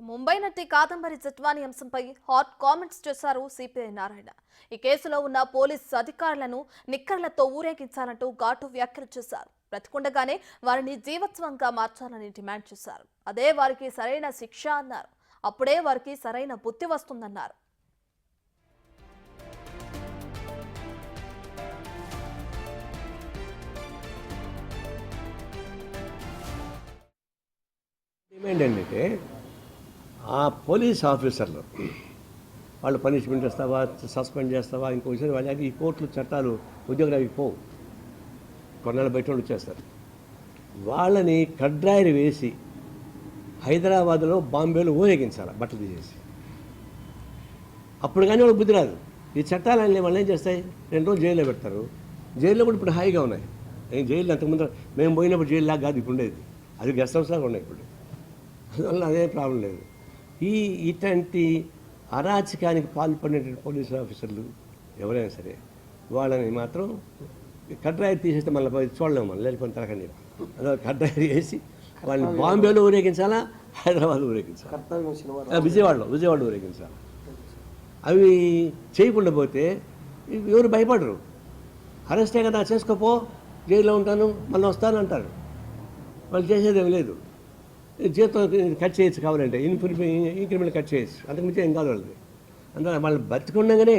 ముంబై నటి కాదంబరి జట్వాని అంశంపై hot comments చేశారు సిపిఐ నారాయణ. ఈ కేసులో ఉన్న పోలీస్ అధికారులను నిక్కర్లతో ఊరేగించాలంటూ ఘాటు వ్యాఖ్యలు చేశారు. బ్రతికుండగానే వారిని జీవత్వంగా మార్చాలని డిమాండ్ చేశారు. అదే వారికి సరైన శిక్ష అన్నారు. అప్పుడే వారికి సరైన బుద్ధి వస్తుందన్నారు. ఏంటంటే ఆ పోలీస్ ఆఫీసర్లు వాళ్ళు పనిష్మెంట్ ఇస్తావా, సస్పెండ్ చేస్తావా, ఇంకోసారి వాళ్ళకి ఈ కోర్టులు చట్టాలు ఉద్యోగాలకి పోవు, కొన్నాళ్ళు బయట వచ్చేస్తారు. వాళ్ళని కడ్రాయిలు వేసి హైదరాబాద్లో బాంబేలో ఊరేగించాలి బట్టలు తీసేసి. అప్పుడు కానీ వాళ్ళకి బుద్ధి రాదు. ఈ చట్టాలన్నీ వాళ్ళు ఏం చేస్తాయి, 2 రోజులు జైల్లో పెడతారు. జైల్లో కూడా ఇప్పుడు హాయిగా ఉన్నాయి. జైలు అంతకుముందు మేము పోయినప్పుడు జైలు లాగా కాదు ఇప్పుడు ఉండేది, అది గెస్ట్ హౌస్ లాగా ఉన్నాయి ఇప్పుడు. అందువల్ల అదే ప్రాబ్లం లేదు. ఇట్లాంటి అరాచకానికి పాల్పడినటువంటి పోలీసు ఆఫీసర్లు ఎవరైనా సరే వాళ్ళని మాత్రం కడ్రాయి తీసేస్తే మళ్ళీ చూడలేము, మనం లేకపోతే తరకండి. అదే కడ్రాయి వేసి వాళ్ళని బాంబేలో ఊరేగించాలా, హైదరాబాద్ ఊరేగించాలి, విజయవాడలో ఊరేగించాలి. అవి చేయకుండా పోతే ఎవరు భయపడరు. అరెస్టే కదా, చేసుకోపో, జైల్లో ఉంటాను మళ్ళీ వస్తాను అంటారు. వాళ్ళు చేసేదేం లేదు. జీతం కట్ చేయొచ్చు కావాలంటే, ఇంక్రిమెంట్ కట్ చేయొచ్చు, అంతకుమించి ఏం కాదు వాళ్ళది. అందువల్ల వాళ్ళు బతికుండగానే